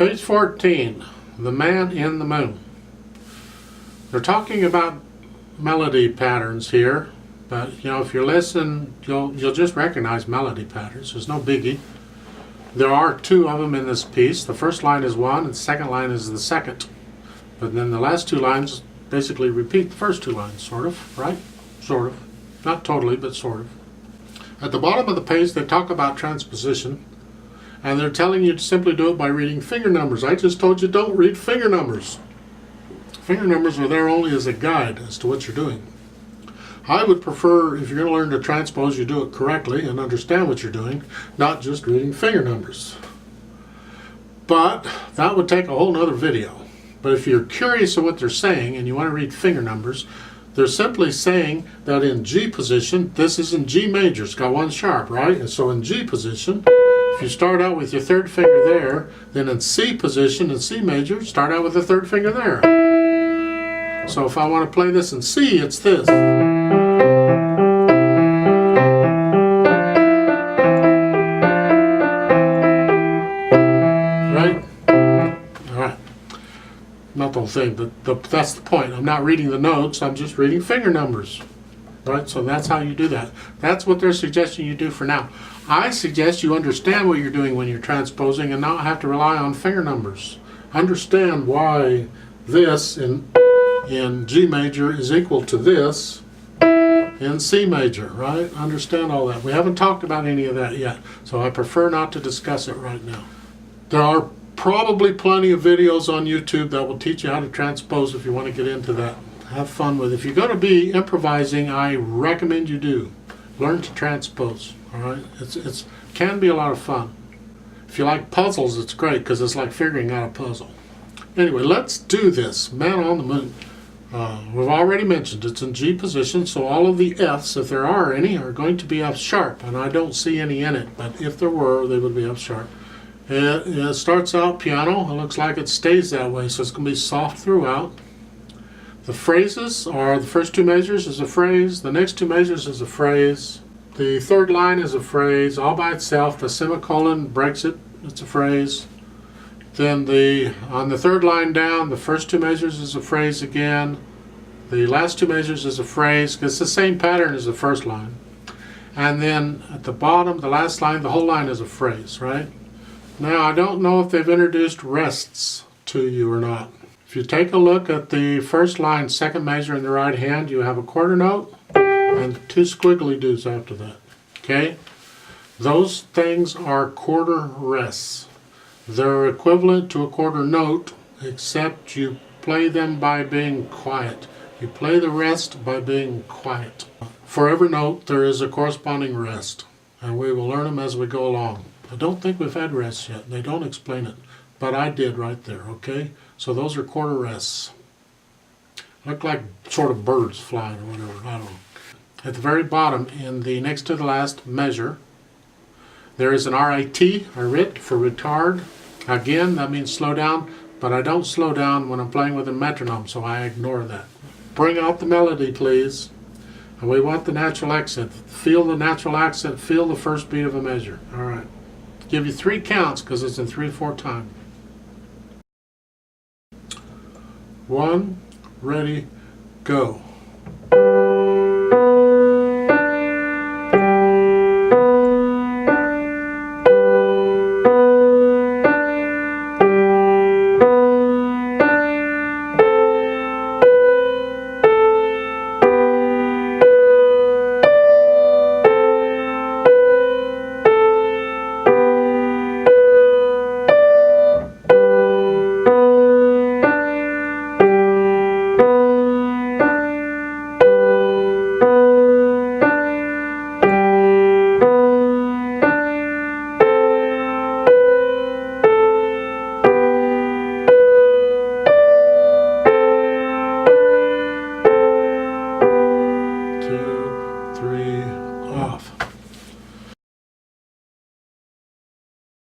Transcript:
Page 14, The Man in the Moon. They're talking about melody patterns here, but if you listen, you'll just recognize melody patterns. There's no biggie. There are two of them in this piece. The first line is one, and the second line is the second. But then the last two lines basically repeat the first two lines, sort of, right? Sort of. Not totally, but sort of. At the bottom of the page, they talk about transposition, and they're telling you to simply do it by reading finger numbers. I just told you don't read finger numbers. Finger numbers are there only as a guide as to what you're doing. I would prefer, if you're going to learn to transpose, you do it correctly and understand what you're doing, not just reading finger numbers. But that would take a whole nother video. But if you're curious of what they're saying and you want to read finger numbers, they're simply saying that in G position, this is in G major. It's got one sharp, right? And so in G position, if you start out with your third finger there, then in C position, in C major, start out with the third finger there. So if I want to play this in C, it's this. Right? All right. Not the whole thing, but that's the point. I'm not reading the notes, I'm just reading finger numbers. Right? So that's how you do that. That's what they're suggesting you do for now. I suggest you understand what you're doing when you're transposing and not have to rely on finger numbers. Understand why this in G major is equal to this in C major, right? Understand all that. We haven't talked about any of that yet, so I prefer not to discuss it right now. There are probably plenty of videos on YouTube that will teach you how to transpose if you want to get into that. Have fun with it. If you're going to be improvising, I recommend you do. Learn to transpose, all right? It can be a lot of fun. If you like puzzles, it's great because it's like figuring out a puzzle. Anyway, let's do this. Man on the Moon. We've already mentioned it's in G position, so all of the Fs, if there are any, are going to be F sharp, and I don't see any in it, but if there were, they would be F sharp. It starts out piano. It looks like it stays that way, so it's going to be soft throughout. The phrases are, the first two measures is a phrase, the next two measures is a phrase, the third line is a phrase all by itself, the semicolon breaks it, it's a phrase. Then on the third line down, the first two measures is a phrase again, the last two measures is a phrase, because it's the same pattern as the first line. And then at the bottom, the last line, the whole line is a phrase, right? Now I don't know if they've introduced rests to you or not. If you take a look at the first line, second measure in the right hand, you have a quarter note and two squiggly doos after that. Okay? Those things are quarter rests. They're equivalent to a quarter note, except you play them by being quiet. You play the rest by being quiet. For every note, there is a corresponding rest, and we will learn them as we go along. I don't think we've had rests yet. They don't explain it, but I did right there, okay? So those are quarter rests. Look like sort of birds flying or whatever, I don't know. At the very bottom, in the next to the last measure, there is an R-I-T, a rit, for retard. Again, that means slow down, but I don't slow down when I'm playing with a metronome, so I ignore that. Bring out the melody, please. And we want the natural accent. Feel the natural accent, feel the first beat of a measure. All right. Give you 3 counts because it's in 3/4 time. 1, ready, go.